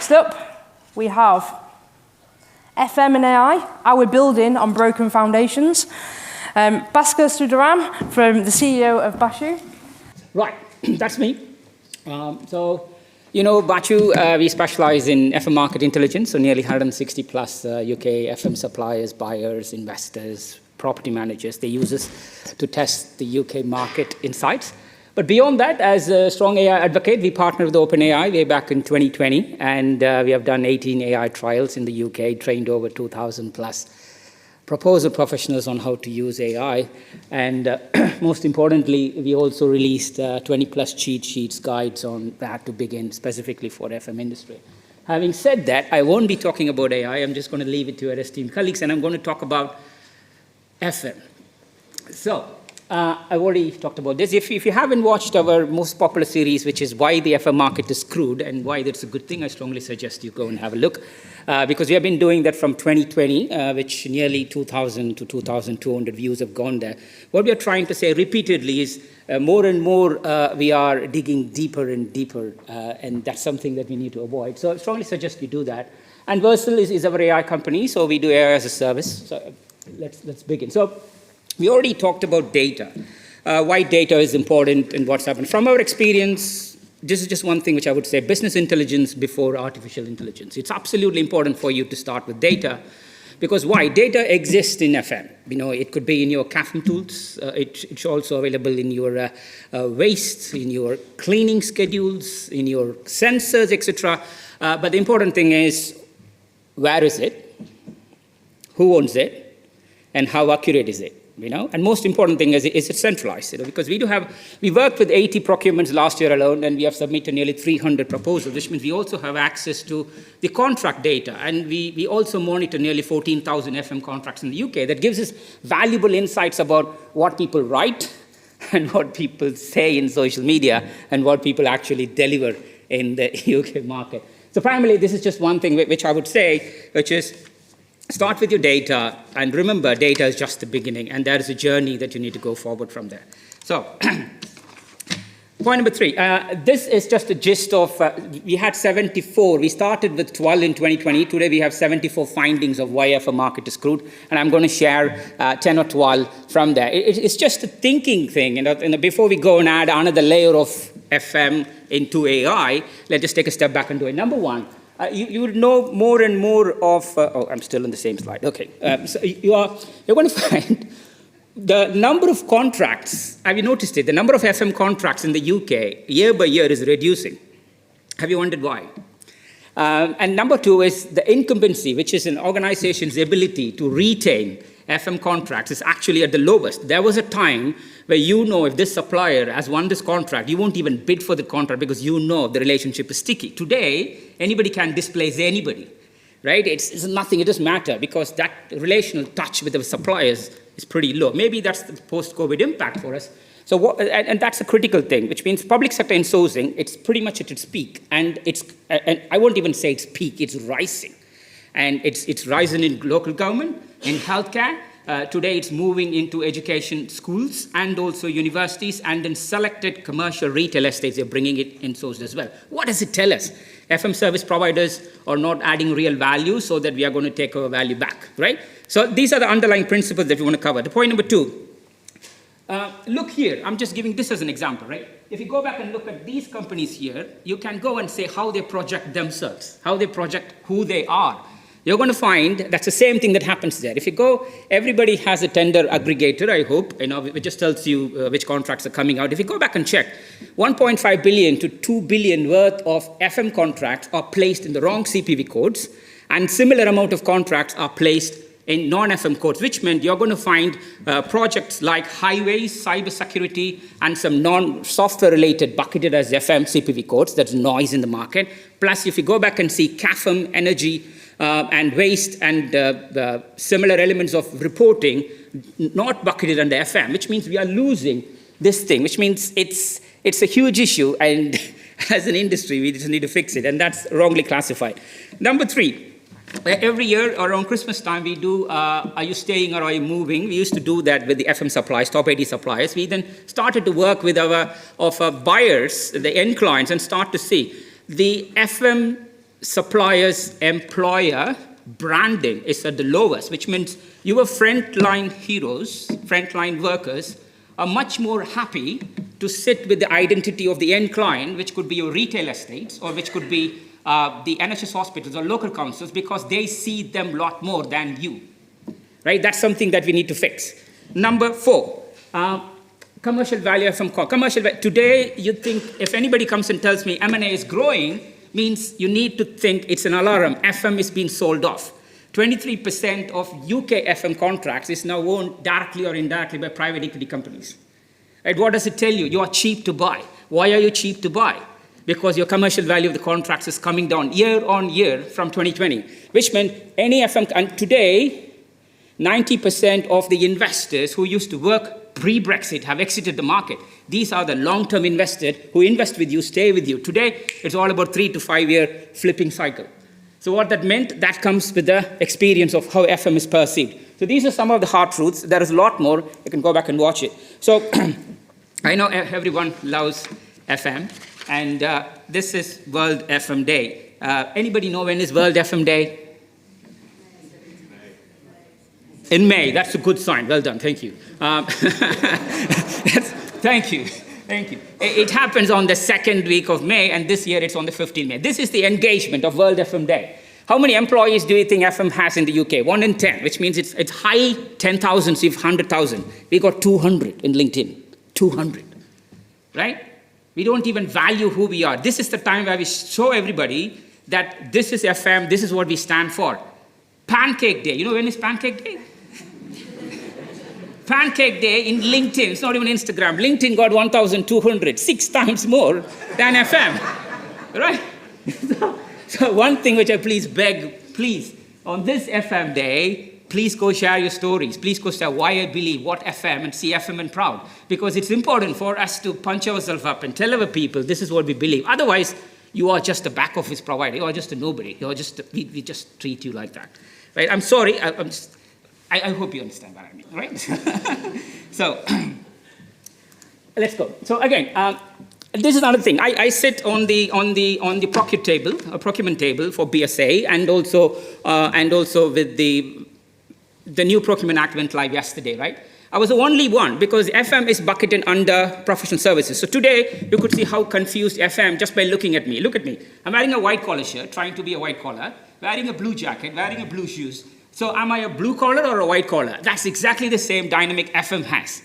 Next up, we have FM and AI, how we're building on broken foundations. Baskar Sundaram, from the CEO of Baachu. Right, that's me. Baachu, we specialize in FM market intelligence, so nearly 160 plus UK FM suppliers, buyers, investors, property managers. They use us to test the UK market insights. But beyond that, as a strong AI advocate, we partnered with OpenAI way back in 2020, and we have done 18 AI trials in the UK, trained over 2,000 plus proposal professionals on how to use AI. And most importantly, we also released 20 plus cheat sheets, guides on that to begin specifically for FM industry. Having said that, I won't be talking about AI. I'm just going to leave it to our esteemed colleagues, and I'm going to talk about FM. So, I've already talked about this. If you haven't watched our most popular series, which is Why the FM Market is Screwed and Why That's a Good Thing, I strongly suggest you go and have a look. Because we have been doing that from 2020, which nearly 2,000 to 2,200 views have gone there. What we are trying to say repeatedly is more and more we are digging deeper and deeper, and that's something that we need to avoid. So I strongly suggest you do that. And Versal is our AI company, so we do AI as a service. So let's begin. So we already talked about data, why data is important and what's happened. From our experience, this is just one thing which I would say, business intelligence before artificial intelligence. It's absolutely important for you to start with data, because why? Data exists in FM. It could be in your CAFM tools. It's also available in your waste, in your cleaning schedules, in your sensors, etc. But the important thing is, where is it? Who owns it? And how accurate is it? And most important thing is it centralized, because we worked with 80 procurements last year alone, and we have submitted nearly 300 proposals, which means we also have access to the contract data, and we also monitor nearly 14,000 FM contracts in the UK. That gives us valuable insights about what people write and what people say in social media and what people actually deliver in the UK market. So primarily, this is just one thing which I would say, which is, start with your data, and remember, data is just the beginning, and there is a journey that you need to go forward from there. So, point number 3, this is just a gist of, we had 74, we started with 12 in 2020, today we have 74 findings of why FM market is screwed, and I'm going to share 10 or 12 from there. It's just a thinking thing, before we go and add another layer of FM into AI, let's just take a step back and do it. Number 1, you would know more and more of, I'm still on the same slide, okay. So you're going to find the number of contracts, have you noticed it? The number of FM contracts in the UK year by year is reducing. Have you wondered why? And number 2 is the incumbency, which is an organization's ability to retain FM contracts is actually at the lowest. There was a time where if this supplier has won this contract, you won't even bid for the contract because the relationship is sticky. Today, anybody can displace anybody, right? It's nothing, it doesn't matter, because that relational touch with the suppliers is pretty low. Maybe that's the post-COVID impact for us. So, and that's a critical thing, which means public sector insourcing, it's pretty much at its peak. And I won't even say it's peak, it's rising. And it's rising in local government, in healthcare. Today it's moving into education schools and also universities, and in selected commercial retail estates, they're bringing it in-sourced as well. What does it tell us? FM service providers are not adding real value, so that we are going to take our value back, right? So these are the underlying principles that we want to cover. The point number 2, look here, I'm just giving this as an example, right? If you go back and look at these companies here, you can go and say how they project themselves, how they project who they are. You're going to find that's the same thing that happens there. If you go, everybody has a tender aggregator, I hope. It just tells you which contracts are coming out. If you go back and check, 1.5 billion to 2 billion worth of FM contracts are placed in the wrong CPV codes, and similar amount of contracts are placed in non-FM codes, which meant you're going to find projects like highways, cybersecurity, and some non-software-related bucketed as FM CPV codes. That's noise in the market. Plus, if you go back and see CAFM, energy, and waste, and similar elements of reporting, not bucketed under FM, which means we are losing this thing, which means it's a huge issue, and as an industry, we just need to fix it, and that's wrongly classified. Number 3, every year around Christmas time, we do, are you staying or are you moving? We used to do that with the FM suppliers, top 80 suppliers. We then started to work with our buyers, the end clients, and start to see the FM supplier's employer branding is at the lowest, which means your frontline heroes, frontline workers, are much more happy to sit with the identity of the end client, which could be your retail estates, or which could be the NHS hospitals or local councils, because they see them a lot more than you. Right? That's something that we need to fix. Number 4, commercial value from commercial value. Today, you think if anybody comes and tells me M&A is growing, means you need to think it's an alarm. FM is being sold off. 23% of UK FM contracts is now owned directly or indirectly by private equity companies. Right? What does it tell you? You are cheap to buy. Why are you cheap to buy? Because your commercial value of the contracts is coming down year on year from 2020, which meant any FM, and today, 90% of the investors who used to work pre-Brexit have exited the market. These are the long-term investors who invest with you, stay with you. Today, it's all about 3 to 5 year flipping cycle. So what that meant, that comes with the experience of how FM is perceived. So these are some of the hard truths. There is a lot more. You can go back and watch it. So I know everyone loves FM, and this is World FM Day. Anybody know when is World FM Day? In May. That's a good sign. Well done. Thank you. Thank you. Thank you. It happens on the second week of May, and this year it's on the 15th May. This is the engagement of World FM Day. How many employees do you think FM has in the UK? 1 in 10, which means it's high 10,000, if 100,000. We got 200 in LinkedIn. 200. Right? We don't even value who we are. This is the time where we show everybody that this is FM, this is what we stand for. Pancake Day. You know when is Pancake Day? Pancake Day in LinkedIn. It's not even Instagram. LinkedIn got 1,200, 6 times more than FM. Right? So one thing which I beg, on this FM Day, please go share your stories. Please go share why I believe, what FM, and see FM and proud. Because it's important for us to punch ourselves up and tell our people this is what we believe. Otherwise, you are just a back office provider. You are just a nobody. You are just we just treat you like that. Right? I'm sorry. I hope you understand what I mean. Right? So let's go. So again, this is another thing. I sit on the procurement table for BSA, and also with the new Procurement Act went live yesterday. Right? I was the only one, because FM is bucketed under professional services. So today, you could see how confused FM just by looking at me. Look at me. I'm wearing a white collar shirt, trying to be a white collar, wearing a blue jacket, wearing a blue shoes. So am I a blue collar or a white collar? That's exactly the same dynamic FM has.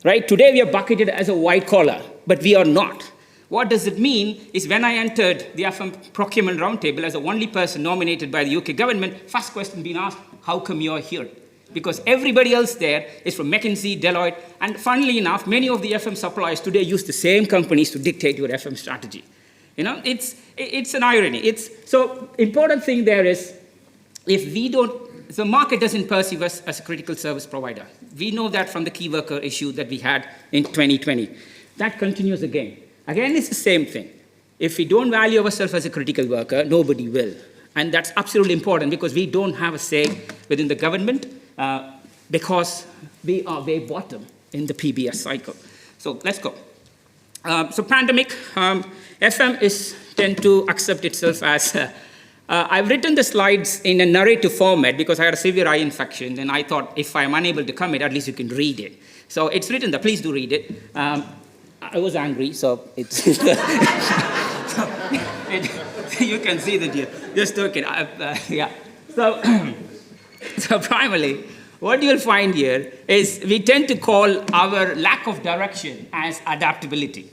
Right? Today, we are bucketed as a white collar, but we are not. What does it mean is when I entered the FM procurement roundtable as the only person nominated by the UK government, first question being asked, how come you're here? Because everybody else there is from McKinsey, Deloitte, and funnily enough, many of the FM suppliers today use the same companies to dictate your FM strategy. You know, it's an irony. So important thing there is, if we don't, the market doesn't perceive us as a critical service provider. We know that from the key worker issue that we had in 2020. That continues again. Again, it's the same thing. If we don't value ourselves as a critical worker, nobody will. And that's absolutely important, because we don't have a say within the government, because we are way bottom in the PBS cycle. So let's go. So pandemic, FM tend to accept itself as, I've written the slides in a narrative format because I had a severe eye infection, and I thought if I'm unable to commit, at least you can read it. So it's written there, please do read it. I was angry, so it's, you can see that here. Just joking, yeah. So primarily, what you'll find here is we tend to call our lack of direction as adaptability,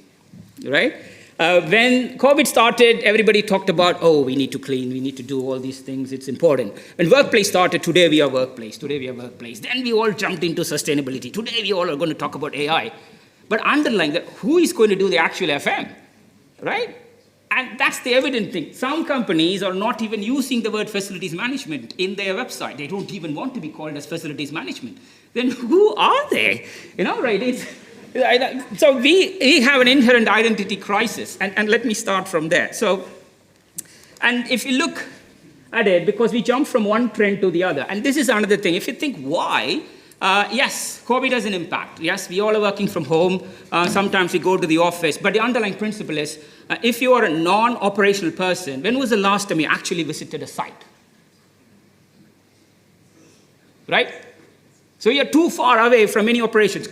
right? When COVID started, everybody talked about, oh, we need to clean, we need to do all these things, it's important. When workplace started, today we are workplace, today we are workplace. Then we all jumped into sustainability. Today we all are going to talk about AI. But underlying that, who is going to do the actual FM, right? And that's the evident thing. Some companies are not even using the word facilities management in their website. They don't even want to be called as facilities management. Then who are they? You know, right? So we have an inherent identity crisis. And let me start from there. So, and if you look at it, because we jump from one trend to the other, and this is another thing. If you think why, Yes, COVID has an impact. Yes, we all are working from home. Sometimes we go to the office. But the underlying principle is, if you are a non-operational person, when was the last time you actually visited a site? Right? So you're too far away from any operations.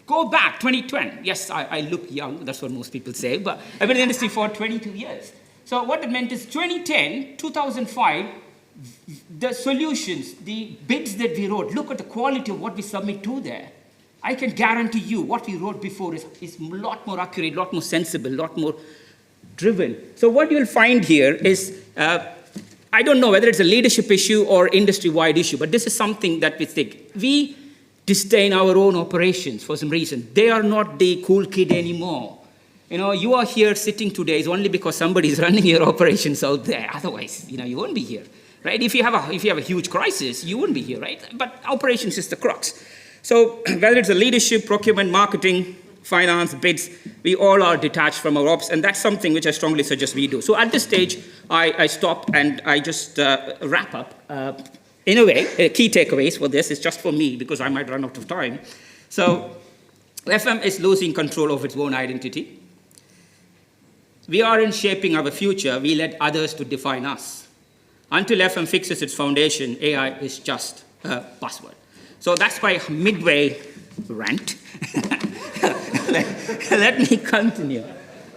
Go back, 2010. Yes, I look young. That's what most people say. But I've been in the industry for 22 years. So what it meant is 2010, 2005, the solutions, the bids that we wrote, look at the quality of what we submit to there. I can guarantee you what we wrote before is a lot more accurate, a lot more sensible, a lot more driven. So what you'll find here is, I don't know whether it's a leadership issue or industry-wide issue, but this is something that we think. We disdain our own operations for some reason. They are not the cool kid anymore. You are here sitting today is only because somebody is running your operations out there. Otherwise, you won't be here, right? If you have a huge crisis, you wouldn't be here, right? But operations is the crux. So whether it's a leadership, procurement, marketing, finance, bids, we all are detached from our ops, and that's something which I strongly suggest we do. So at this stage, I stop and I just wrap up. In a way, key takeaways for this is just for me because I might run out of time. So FM is losing control of its own identity. We aren't shaping our future, we let others to define us. Until FM fixes its foundation, AI is just a buzzword. So that's my midway rant. Let me continue.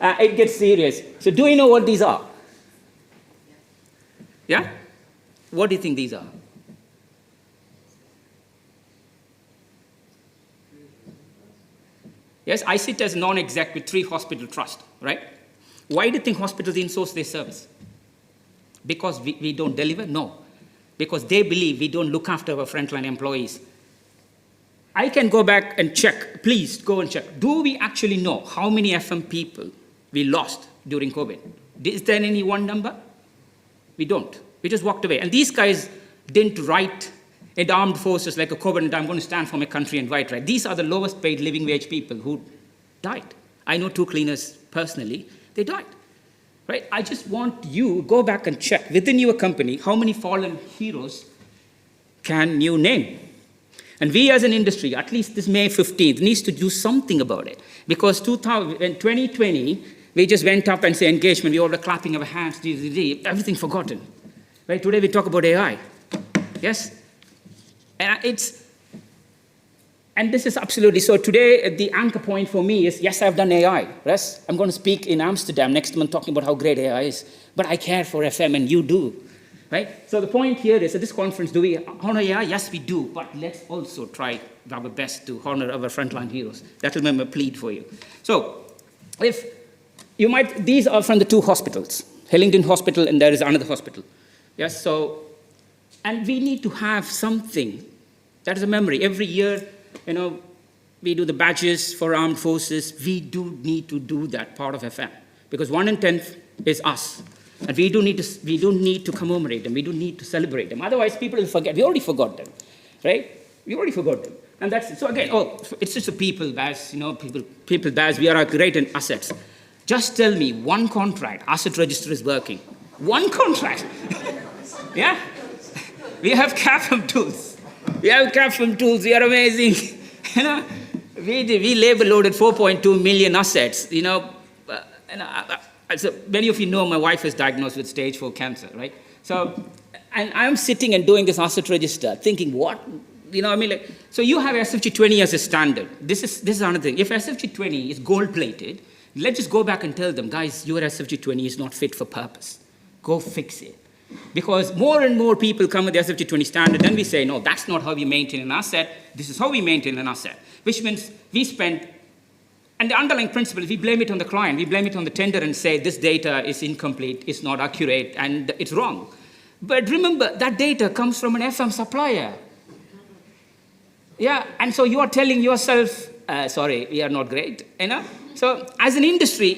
It gets serious. So do you know what these are? Yeah? What do you think these are? Yes, I sit as non-exec with 3 hospital trusts, right? Why do you think hospitals insource their service? Because we don't deliver? No. Because they believe we don't look after our frontline employees. I can go back and check. Please go and check. Do we actually know how many FM people we lost during COVID? Is there any one number? We don't. We just walked away. And these guys didn't write in the armed forces like a covenant, I'm going to stand for my country and fight, right? These are the lowest paid living wage people who died. I know 2 cleaners personally. They died, right? I just want you to go back and check within your company how many fallen heroes can you name? And we as an industry, at least this May 15th, needs to do something about it. Because in 2020, we just went up and say engagement, we all were clapping our hands, everything forgotten. Right? Today we talk about AI. Yes? And this is absolutely, so today the anchor point for me is, yes, I've done AI. Yes, I'm going to speak in Amsterdam next month talking about how great AI is, but I care for FM and you do, right? So the point here is, at this conference, do we honor AI? Yes, we do, but let's also try our best to honor our frontline heroes. That will be my plead for you. So if you might, these are from the 2 hospitals, Hillingdon Hospital and there is another hospital. Yes, so, and we need to have something that is a memory. Every year, we do the badges for armed forces. We do need to do that part of FM because 1 in 10 is us. And we do need to commemorate them. We do need to celebrate them. Otherwise, people will forget. We already forgot them, right? We already forgot them. And that's it. So again, it's just a people badge, people badge. We are great in assets. Just tell me 1 contract, asset register is working. 1 contract. Yeah? We have CAFM tools. We are amazing. We labor loaded 4.2 million assets. So many of you know my wife is diagnosed with stage 4 cancer, right? So, and I'm sitting and doing this asset register, thinking, what? So you have SFG 20 as a standard. This is another thing. If SFG 20 is gold-plated, let's just go back and tell them, guys, your SFG 20 is not fit for purpose. Go fix it. Because more and more people come with the SFG 20 standard, then we say, no, that's not how we maintain an asset. This is how we maintain an asset, which means we spend, and the underlying principle is we blame it on the client. We blame it on the tender and say this data is incomplete, it's not accurate, and it's wrong. But remember, that data comes from an FM supplier. Yeah, and so you are telling yourself, sorry, we are not great, So as an industry,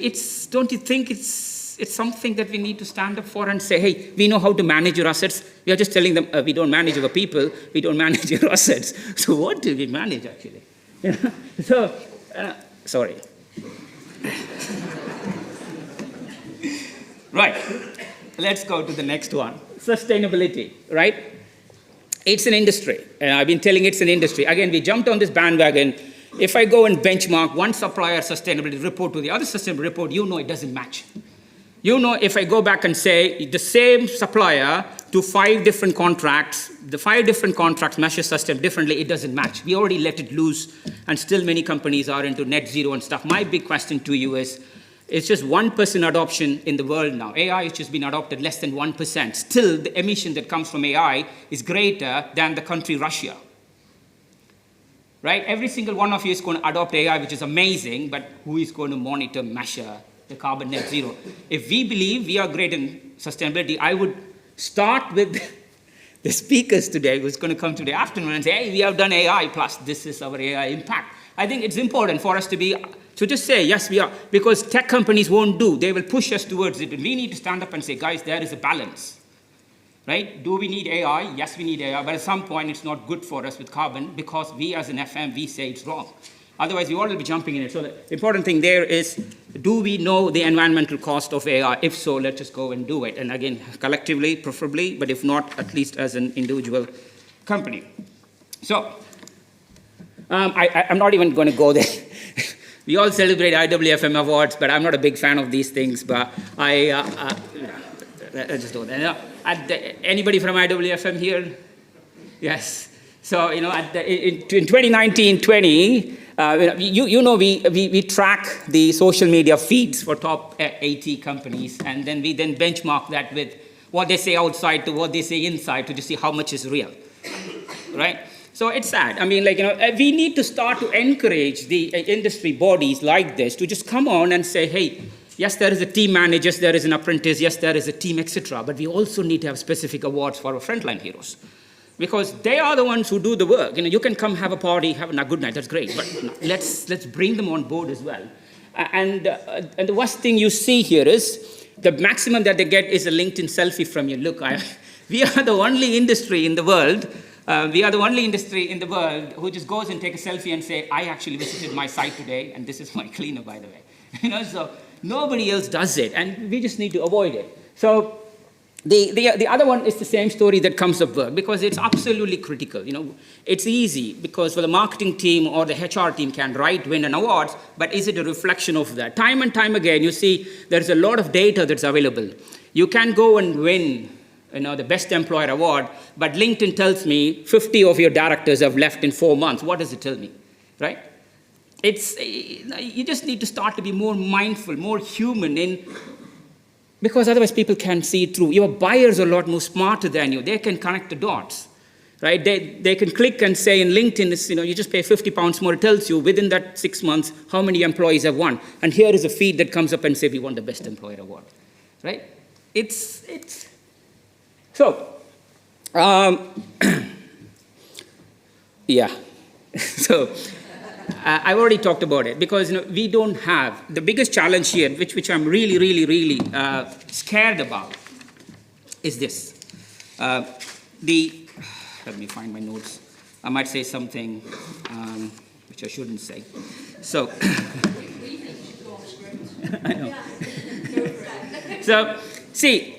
don't you think it's something that we need to stand up for and say, hey, we know how to manage your assets. We are just telling them, we don't manage our people, we don't manage your assets. So what do we manage, actually? So, sorry. Right, let's go to the next one. Sustainability, right? It's an industry, and I've been telling it's an industry. Again, we jumped on this bandwagon. If I go and benchmark one supplier sustainability report to the other sustainability report, you know it doesn't match. You know, if I go back and say the same supplier to 5 different contracts, the 5 different contracts measure sustainability differently, it doesn't match. We already let it loose, and still many companies are into net zero and stuff. My big question to you is, it's just 1% adoption in the world now. AI has just been adopted less than 1%. Still, the emission that comes from AI is greater than the country Russia. Right? Every single one of you is going to adopt AI, which is amazing, but who is going to monitor, measure the carbon net zero? If we believe we are great in sustainability, I would start with the speakers today who's going to come today afternoon and say, hey, we have done AI, plus this is our AI impact. I think it's important for us to just say, yes, we are, because tech companies won't do. They will push us towards it, and we need to stand up and say, guys, there is a balance. Right? Do we need AI? Yes, we need AI, but at some point it's not good for us with carbon because we as an FM, we say it's wrong. Otherwise, we all will be jumping in it. So the important thing there is, do we know the environmental cost of AI? If so, let's just go and do it. And again, collectively, preferably, but if not, at least as an individual company. So I'm not even going to go there. We all celebrate IWFM awards, but I'm not a big fan of these things. But I just don't. Anybody from IWFM here? Yes. So, in 2019-20, we track the social media feeds for top 80 companies, and then we benchmark that with what they say outside to what they say inside to just see how much is real, right? So it's sad. I mean, we need to start to encourage the industry bodies like this to just come on and say, hey, yes, there is a team manager, yes, there is an apprentice, yes, there is a team, etc. But we also need to have specific awards for our frontline heroes, because they are the ones who do the work. You can come have a party, have a good night, that's great, but let's bring them on board as well. And the worst thing you see here is the maximum that they get is a LinkedIn selfie from you. Look, we are the only industry in the world. Who just goes and takes a selfie and say, I actually visited my site today, and this is my cleaner, by the way. So nobody else does it, and we just need to avoid it. So the other one is the same story that comes up work, because it's absolutely critical. It's easy because for the marketing team or the HR team can win an awards, but is it a reflection of that? Time and time again, you see there's a lot of data that's available. You can go and win the best employer award, but LinkedIn tells me 50 of your directors have left in 4 months. What does it tell me, right? You just need to start to be more mindful, more human because otherwise people can see it through. Your buyers are a lot more smarter than you. They can connect the dots, right? They can click and say in LinkedIn, you just pay £50 more. It tells you within that 6 months how many employees have won. And here is a feed that comes up and says, we won the best employer award, right? So, yeah. So, I've already talked about it because we don't have the biggest challenge here, which I'm really, really, really scared about, is this. Let me find my notes. I might say something which I shouldn't say. So, I know. So, see.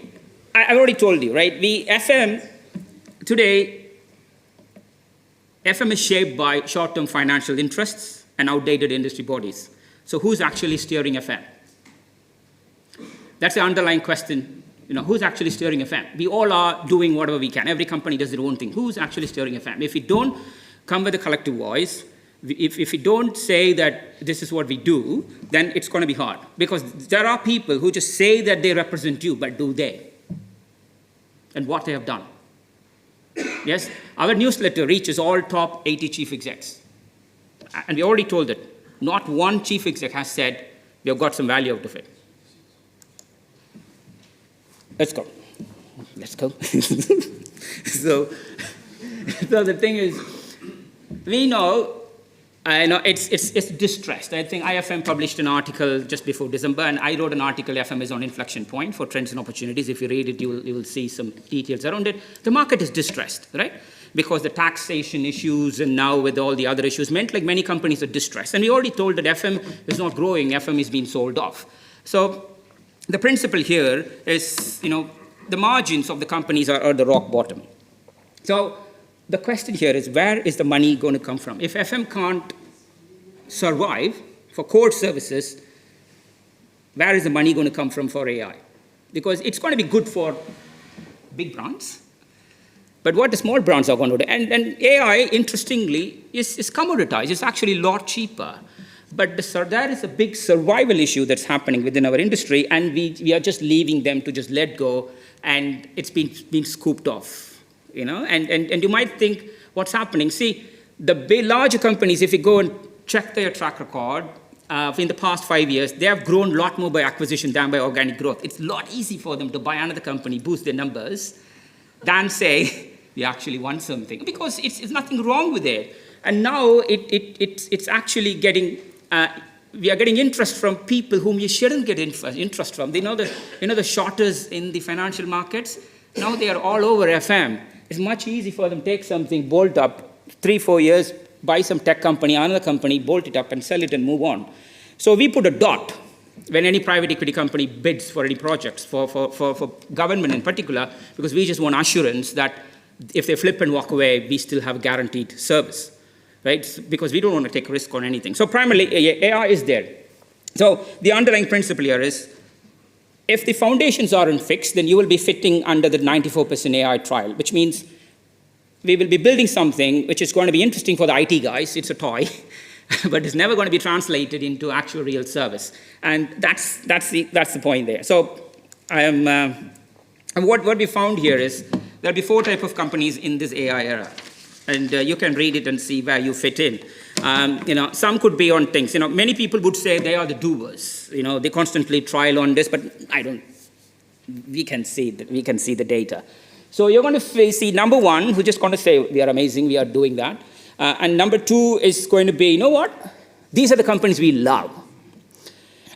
I've already told you, right? Today, FM is shaped by short-term financial interests and outdated industry bodies. So who's actually steering FM? That's the underlying question. Who's actually steering FM? We all are doing whatever we can. Every company does their own thing. Who's actually steering FM? If we don't come with a collective voice, if we don't say that this is what we do, then it's going to be hard. Because there are people who just say that they represent you, but do they? And what they have done. Yes, our newsletter reaches all top 80 chief execs. And we already told it. Not one chief exec has said, we have got some value out of it. Let's go. So the thing is, we know, it's distressed. I think IFM published an article just before December, and I wrote an article, FM is on inflection point for trends and opportunities. If you read it, you will see some details around it. The market is distressed, right? Because the taxation issues and now with all the other issues meant like many companies are distressed. And we already told that FM is not growing, FM is being sold off. So the principle here is, the margins of the companies are at the rock bottom. So the question here is, where is the money going to come from? If FM can't survive for core services, where is the money going to come from for AI? Because it's going to be good for big brands, but what the small brands are going to do. And AI, interestingly, is commoditized. It's actually a lot cheaper. But there is a big survival issue that's happening within our industry, and we are just leaving them to just let go, and it's being scooped off. And you might think, what's happening? See, the larger companies, if you go and check their track record, in the past 5 years, they have grown a lot more by acquisition than by organic growth. It's a lot easier for them to buy another company, boost their numbers, than say, we actually won something, because it's nothing wrong with it. And now it's actually getting, we are getting interest from people whom you shouldn't get interest from. They know the shorters in the financial markets, now they are all over FM. It's much easier for them to take something, bolt up, 3-4 years, buy some tech company, another company, bolt it up and sell it and move on. So we put a dot when any private equity company bids for any projects, for government in particular, because we just want assurance that if they flip and walk away, we still have guaranteed service, right? Because we don't want to take risk on anything. So primarily, AI is there. So the underlying principle here is, if the foundations aren't fixed, then you will be fitting under the 94% AI trial, which means we will be building something which is going to be interesting for the IT guys. It's a toy, but it's never going to be translated into actual real service. And that's the point there. So what we found here is there'll be 4 types of companies in this AI era. And you can read it and see where you fit in. Some could be on things. Many people would say they are the doers. They constantly trial on this, but I don't. We can see the data. So you're going to see number 1, who's just going to say, we are amazing, we are doing that. And number 2 is going to be, you know what? These are the companies we love.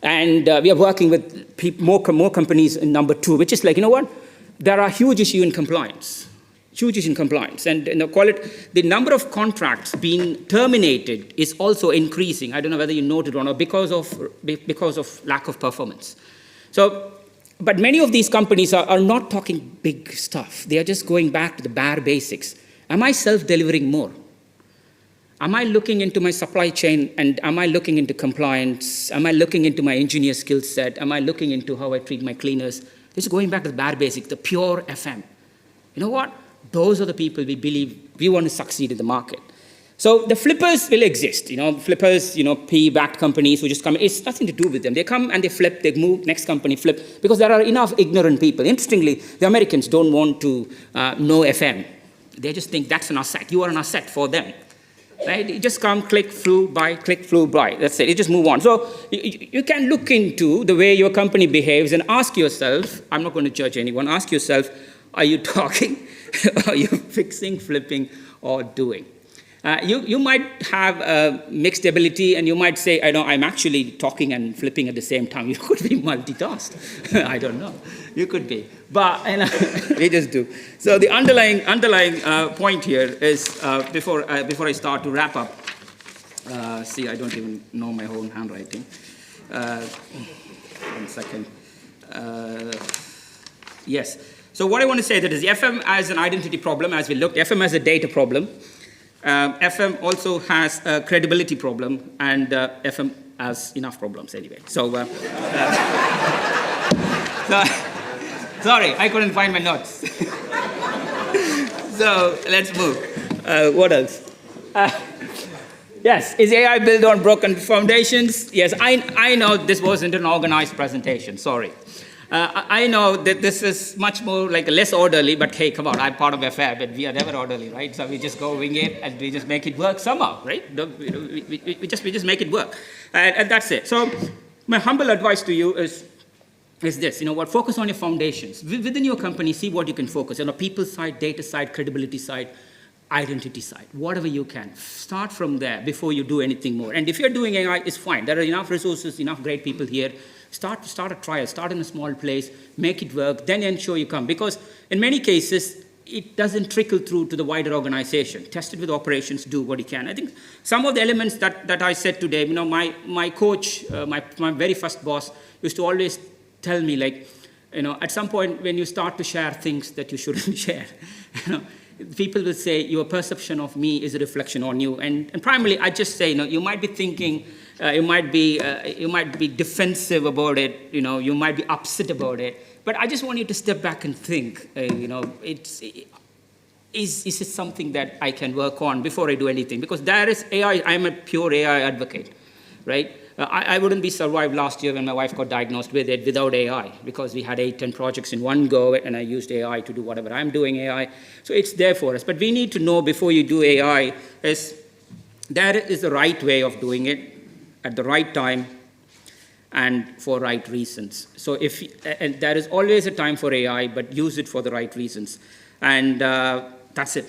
And we are working with more companies in number 2, which is like, you know what? There are huge issues in compliance. Huge issue in compliance. And the number of contracts being terminated is also increasing. I don't know whether you noted or not, because of lack of performance. So, but many of these companies are not talking big stuff. They are just going back to the bare basics. Am I self-delivering more? Am I looking into my supply chain, and am I looking into compliance? Am I looking into my engineer skill set? Am I looking into how I treat my cleaners? This is going back to the bare basics, the pure FM. You know what? Those are the people we believe we want to succeed in the market. So the flippers will exist. Flippers, PE-backed companies who just come. It's nothing to do with them. They come and they flip, they move, next company flip, because there are enough ignorant people. Interestingly, the Americans don't want to know FM. They just think that's an asset. You are an asset for them. Right? You just come, click, flew by, That's it. You just move on. So you can look into the way your company behaves and ask yourself, I'm not going to judge anyone, ask yourself, are you talking? Are you fixing, flipping, or doing? You might have mixed ability, and you might say, I'm actually talking and flipping at the same time. You could be multitasked. I don't know. You could be. But we just do. So the underlying point here is, before I start to wrap up, see, I don't even know my own handwriting. 1 second. Yes. So what I want to say that is FM as an identity problem, as we looked, FM as a data problem. FM also has a credibility problem, and FM has enough problems anyway. So, sorry, I couldn't find my notes. So let's move. What else? Yes, is AI built on broken foundations? Yes, I know this wasn't an organized presentation, sorry. I know that this is much more like less orderly, but hey, come on, I'm part of FM, and we are never orderly, right? So we just go wing it, and we just make it work somehow, right? We just make it work, and that's it. So my humble advice to you is this, focus on your foundations. Within your company, see what you can focus on, people side, data side, credibility side, identity side, whatever you can. Start from there before you do anything more. And if you're doing AI, it's fine. There are enough resources, enough great people here. Start a trial, start in a small place, make it work, then ensure you come. Because in many cases, it doesn't trickle through to the wider organization. Test it with operations, do what you can. I think some of the elements that I said today, my coach, my very first boss used to always tell me, at some point when you start to share things that you shouldn't share, people will say your perception of me is a reflection on you. And primarily, I just say, you might be thinking, you might be defensive about it, you might be upset about it. But I just want you to step back and think, is it something that I can work on before I do anything? Because there is AI, I'm a pure AI advocate, right? I wouldn't be survived last year when my wife got diagnosed with it without AI, because we had 8-10 projects in one go, and I used AI to do whatever I'm doing AI. So it's there for us. But we need to know before you do AI, there is the right way of doing it at the right time and for right reasons. So and there is always a time for AI, but use it for the right reasons. And that's it.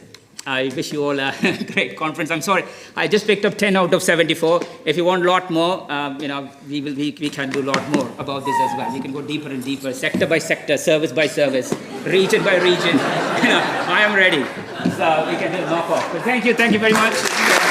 I wish you all a great conference. I'm sorry, I just picked up 10 out of 74. If you want a lot more, we can do a lot more about this as well. We can go deeper and deeper, sector by sector, service by service, region by region. I am ready. So we can do a knock off. But thank you very much.